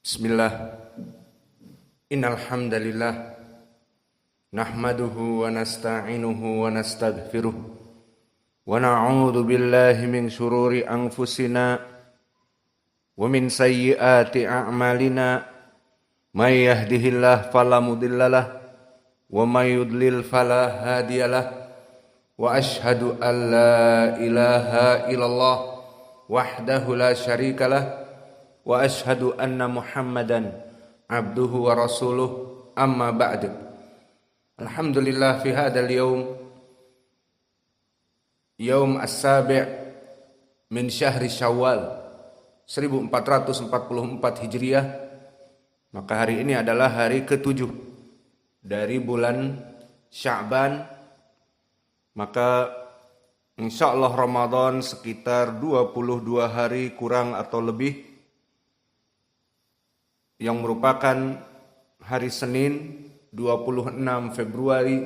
Bismillah. Innal hamdalillah nahmaduhu wa nasta'inuhu wa nastaghfiruh wa na'udzu billahi min shururi anfusina wa min sayyiati a'malina may yahdihillahu fala mudhillalah wa may yudlil fala hadiyalah wa ashhadu an la ilaha illallah wahdahu la syarikalah wa ashhadu anna Muhammadan abduhu wa rasuluh amma ba'du. Alhamdulillah fi hadzal yaum as-sabi' min syahri Syawal 1444 Hijriah. Maka hari ini adalah hari ke-7 dari bulan Sya'ban. Maka insyaallah Ramadan sekitar 22 hari kurang atau lebih, yang merupakan hari Senin 26 Februari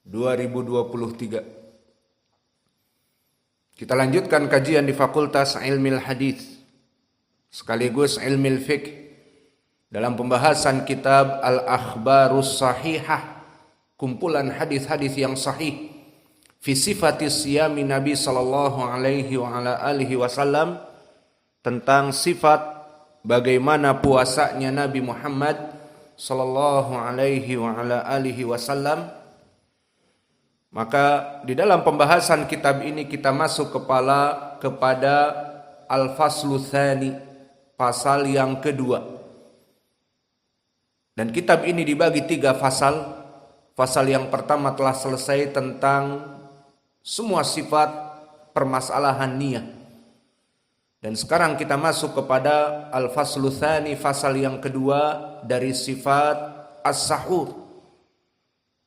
2023. Kita lanjutkan kajian di Fakultas Ilmil Hadis sekaligus Ilmil Fiqh dalam pembahasan kitab Al-Akhbarus Sahihah, kumpulan hadis-hadis yang sahih fi sifatis siyami Nabi sallallahu alaihi wa ala alihi wasallam, tentang sifat bagaimana puasanya Nabi Muhammad sallallahu alaihi wa ala alihi wasallam. Maka di dalam pembahasan kitab ini kita masuk kepada al-faslu tsani, pasal yang kedua. Dan kitab ini dibagi 3 fasal. Fasal yang pertama telah selesai tentang semua sifat permasalahan niyah. Dan sekarang kita masuk kepada al-faslu tsani, fasal yang kedua dari sifat as-sahur.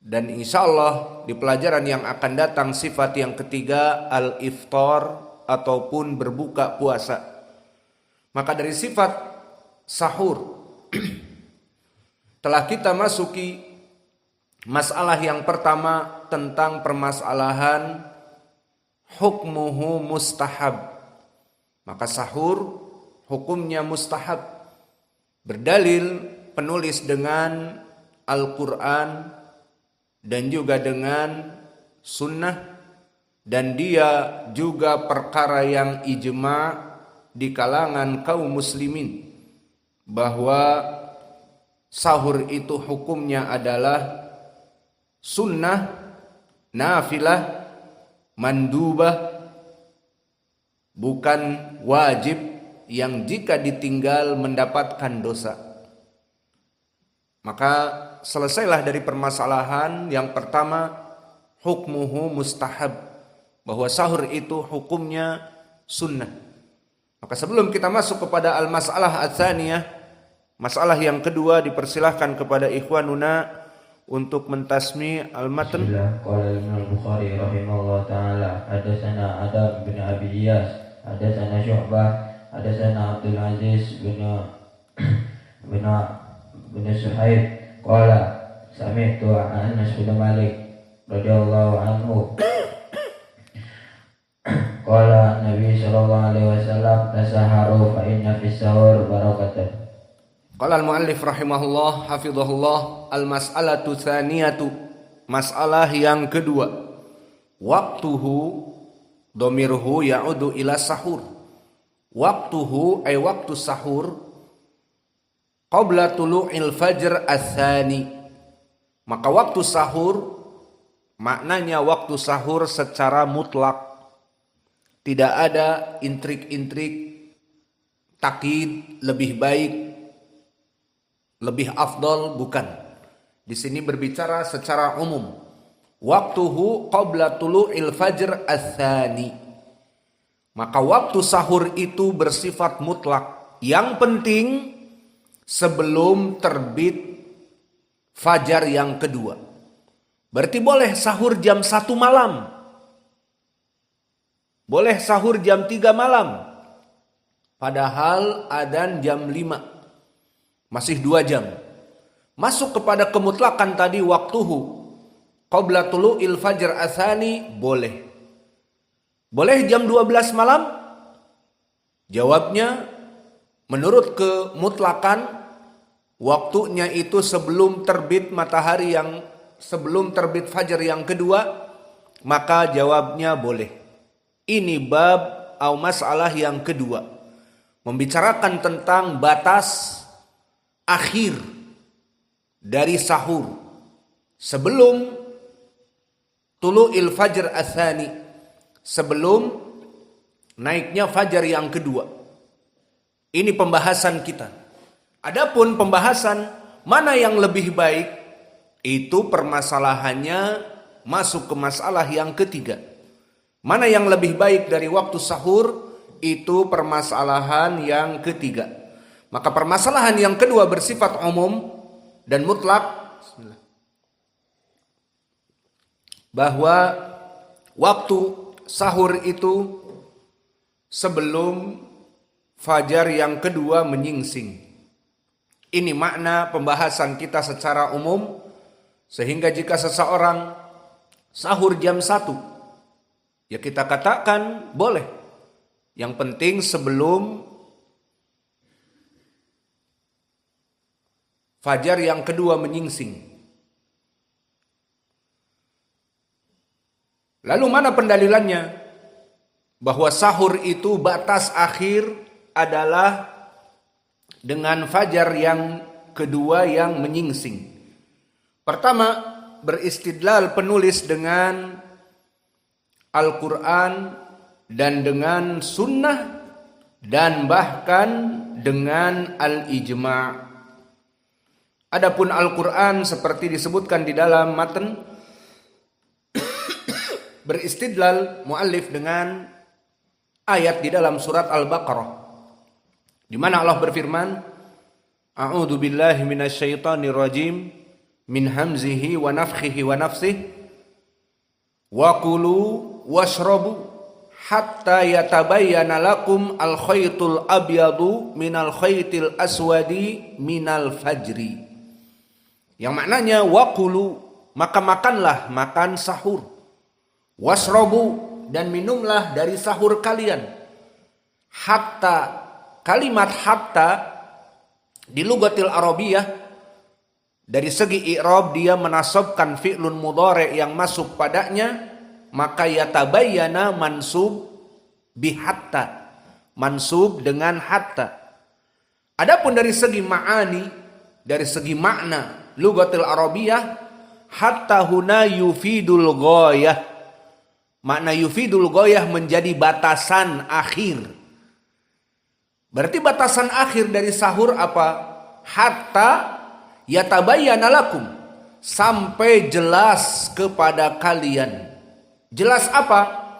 Dan insyaallah di pelajaran yang akan datang sifat yang ketiga al-iftar ataupun berbuka puasa. Maka dari sifat sahur telah kita masuki masalah yang pertama tentang permasalahan hukmuhu mustahab. Maka sahur hukumnya mustahab. Berdalil penulis dengan Al-Quran dan juga dengan sunnah. Dan dia juga perkara yang ijma' di kalangan kaum muslimin, bahwa sahur itu hukumnya adalah sunnah, nafilah, mandubah, bukan wajib yang jika ditinggal mendapatkan dosa. Maka selesailah dari permasalahan yang pertama, hukmuhu mustahab, bahwa sahur itu hukumnya sunnah. Maka sebelum kita masuk kepada al-masalah ats-tsaniyah, masalah yang kedua, dipersilahkan kepada ikhwanuna untuk mentasmi al-matan. Qala Al-Bukhari rahimahullah taala, hadatsana Adam bin Abi Iyas, hadatsana Syu'bah, hadatsana Abdul Aziz bin Suhaib qala sami'tu Anas bin Malik radhiyallahu anhu qala Nabi sallallahu alaihi wasallam tasaharu fa inna fis sahur barakatan. Qala al-muallif rahimahullah hafizahullah, al-mas'alatu tsaniyatu, masalah yang kedua, waqtuhu dhamirhu ya'udu ila sahur. Waqtuhu ay waktu sahur qabla tulu'il fajr ats-tsani. Maka waktu sahur maknanya waktu sahur secara mutlak. Tidak ada intrik-intrik takyid, lebih baik, lebih afdal, bukan. Di sini berbicara secara umum. Waktuhu qabla tulu'il fajr ats-tsani. Maka waktu sahur itu bersifat mutlak. Yang penting sebelum terbit fajar yang kedua. Berarti boleh sahur jam 1 malam. Boleh sahur jam 3 malam. Padahal adzan jam 5. Masih 2 jam. Masuk kepada kemutlakan tadi, waktuhu qabla tulu'il fajr ats-tsani, boleh. Boleh jam 12 malam? Jawabnya menurut kemutlakan waktunya itu sebelum terbit matahari sebelum terbit fajar yang kedua, maka jawabnya boleh. Ini bab atau masalah yang kedua, membicarakan tentang batas akhir dari sahur sebelum tulu'il fajr atsani, sebelum naiknya fajar yang kedua. Ini pembahasan kita. Adapun pembahasan mana yang lebih baik, itu permasalahannya masuk ke masalah yang ketiga. Mana yang lebih baik dari waktu sahur, itu permasalahan yang ketiga. Maka permasalahan yang kedua bersifat umum dan mutlak, bahwa waktu sahur itu sebelum fajar yang kedua menyingsing. Ini makna pembahasan kita secara umum, sehingga jika seseorang sahur jam 1, ya kita katakan boleh. Yang penting sebelum fajar yang kedua menyingsing. Lalu mana pendalilannya? Bahwa sahur itu batas akhir adalah dengan fajar yang kedua yang menyingsing. Pertama, beristidlal penulis dengan Al-Quran dan dengan sunnah dan bahkan dengan al-ijma'. Adapun Al-Quran seperti disebutkan di dalam matan, beristidlal muallif dengan ayat di dalam surat Al-Baqarah, di mana Allah berfirman, A'udzu billahi minasyaitonir rajim min hamzihi wa nafthihi wa nafsihi wa kulu washrabu hatta yatabayyana lakum al-khaytul abyadu minal khaytil aswadi minal fajri. Yang maknanya wa kulu, maka makanlah, makan sahur. Washrabu, dan minumlah dari sahur kalian. Hatta, kalimat hatta di lugatil arabiyah dari segi i'rab dia menasabkan fi'lun mudhari' yang masuk padanya, maka yatabayyana mansub bihatta, mansub dengan hatta. Adapun dari segi ma'ani, dari segi makna lugatil arabiyah, hatta huna yufidul ghayah. Makna yufidul ghayah menjadi batasan akhir. Berarti batasan akhir dari sahur apa? Hatta yatabayyana lakum, sampai jelas kepada kalian. Jelas apa?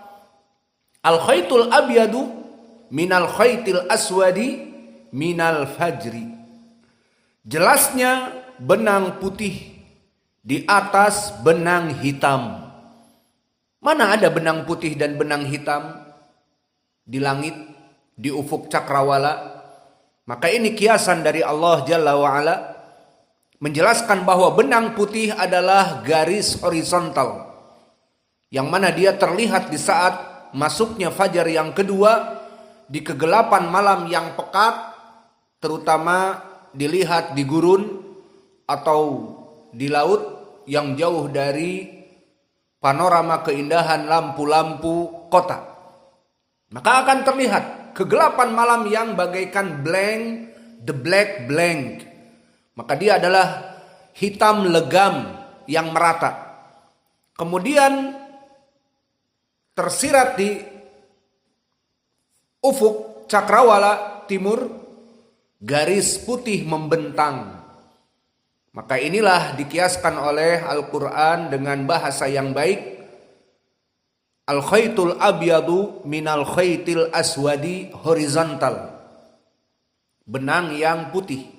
Al khaytul abyadu minal khaytil aswadi minal fajri. Jelasnya benang putih di atas benang hitam. Mana ada benang putih dan benang hitam di langit, di ufuk cakrawala? Maka ini kiasan dari Allah Jalla wa'ala, menjelaskan bahwa benang putih adalah garis horizontal, yang mana dia terlihat di saat masuknya fajar yang kedua, di kegelapan malam yang pekat, terutama dilihat di gurun atau di laut yang jauh dari panorama keindahan lampu-lampu kota. Maka akan terlihat kegelapan malam yang bagaikan blank, the black blank. Maka dia adalah hitam legam yang merata. Kemudian tersirat di ufuk cakrawala timur garis putih membentang. Maka inilah dikiaskan oleh Al-Quran dengan bahasa yang baik. Al-khaytul abyadu minal khaytil aswadi, horizontal. Benang yang putih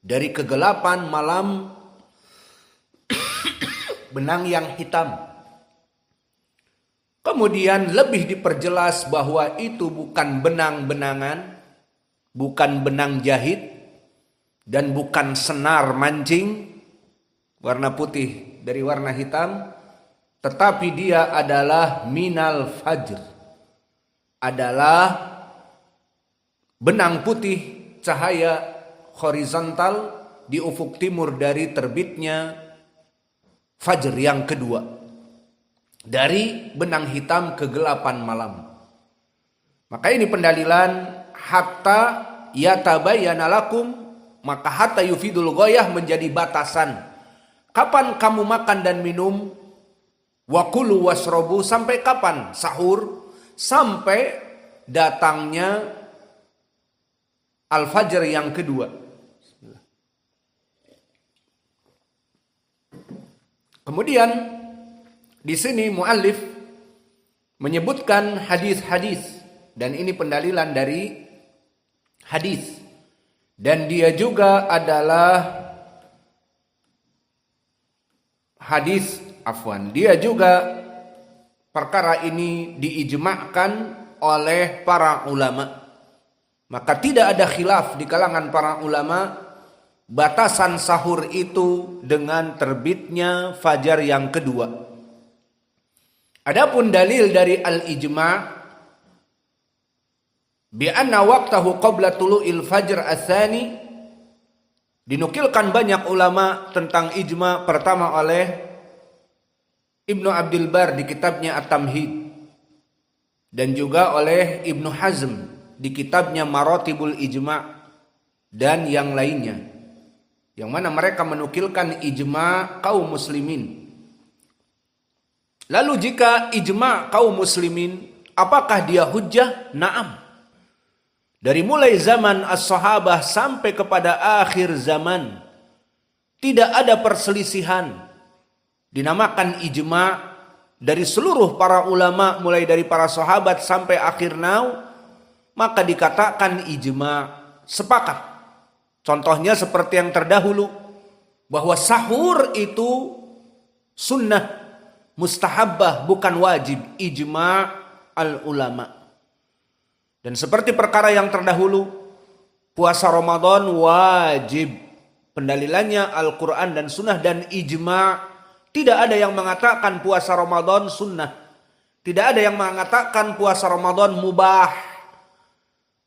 dari kegelapan malam, benang yang hitam. Kemudian lebih diperjelas bahwa itu bukan benang-benangan, bukan benang jahit, dan bukan senar mancing warna putih dari warna hitam, tetapi dia adalah minal fajr, adalah benang putih cahaya horizontal di ufuk timur dari terbitnya fajar yang kedua, dari benang hitam kegelapan malam. Maka ini pendalilan hatta yatabayyana lakum, maka hatta yufidul ghayah menjadi batasan. Kapan kamu makan dan minum? Wa kulu wasrobu, sampai kapan? Sahur, sampai datangnya al-fajr yang kedua. Kemudian di sini muallif menyebutkan hadis-hadis, dan ini pendalilan dari hadis, dan dia juga adalah dia juga perkara ini diijma'kan oleh para ulama. Maka tidak ada khilaf di kalangan para ulama batasan sahur itu dengan terbitnya fajar yang kedua. Adapun dalil dari al-ijma' bi anna waqtahu qabla tulu'il fajr ats-tsani, dinukilkan banyak ulama tentang ijma' pertama oleh Ibnu Abdul Bar di kitabnya At-Tamhid, dan juga oleh Ibnu Hazm di kitabnya Maratibul Ijma' dan yang lainnya, yang mana mereka menukilkan ijma' kaum muslimin. Lalu jika ijma' kaum muslimin, apakah dia hujjah? Naam. Dari mulai zaman as-sahabah sampai kepada akhir zaman, tidak ada perselisihan. Dinamakan ijma' dari seluruh para ulama, mulai dari para sahabat sampai akhir now, maka dikatakan ijma', sepakat. Contohnya seperti yang terdahulu, bahwa sahur itu sunnah, mustahabbah, bukan wajib, ijma' al-ulama. Dan seperti perkara yang terdahulu, puasa Ramadan wajib, pendalilannya Al-Quran dan sunnah dan ijma'. Tidak ada yang mengatakan puasa Ramadan sunnah. Tidak ada yang mengatakan puasa Ramadan mubah.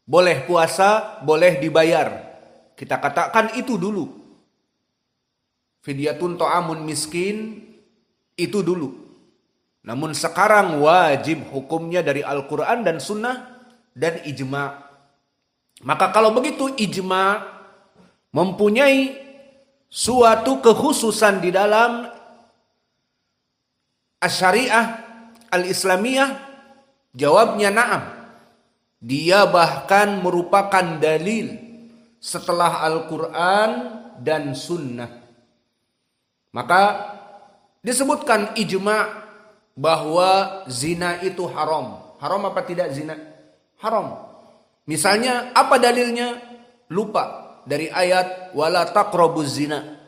Boleh puasa, boleh dibayar. Kita katakan itu dulu. Fidyatun ta'amun miskin, itu dulu. Namun sekarang wajib hukumnya dari Al-Quran dan sunnah dan ijma'. Maka kalau begitu ijma' mempunyai suatu kekhususan di dalam Asy-Syariah Al-Islamiyah, jawabnya na'am. Dia bahkan merupakan dalil setelah Al-Quran dan Sunnah. Maka disebutkan ijma' bahwa zina itu haram. Haram apa tidak zina? Haram. Misalnya apa dalilnya? Lupa dari ayat wala taqrabuz zina.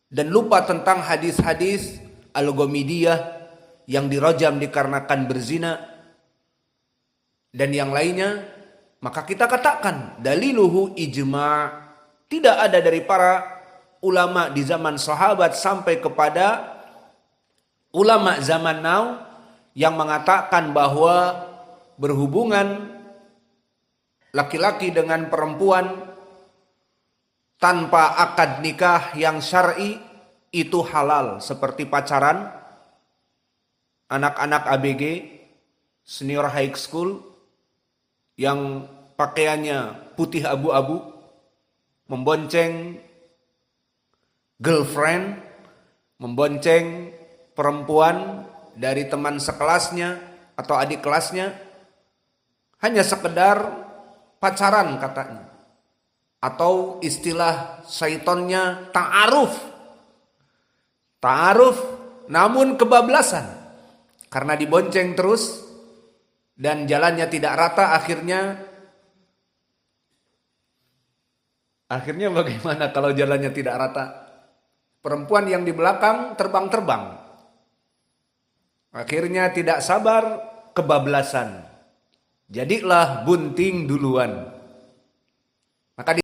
Dan lupa tentang hadis-hadis Al-Ghamidiyah yang dirajam dikarenakan berzina dan yang lainnya, maka kita katakan daliluhu ijma'. Tidak ada dari para ulama di zaman sahabat sampai kepada ulama zaman now yang mengatakan bahwa berhubungan laki-laki dengan perempuan tanpa akad nikah yang syar'i itu halal, seperti pacaran, anak-anak ABG, senior high school, yang pakaiannya putih abu-abu, membonceng girlfriend, membonceng perempuan dari teman sekelasnya atau adik kelasnya, hanya sekedar pacaran katanya. Atau istilah syaitonnya ta'aruf. Ta'aruf namun kebablasan. Karena dibonceng terus dan jalannya tidak rata, akhirnya bagaimana kalau jalannya tidak rata? Perempuan yang di belakang terbang-terbang. Akhirnya tidak sabar, kebablasan. Jadilah bunting duluan. Maka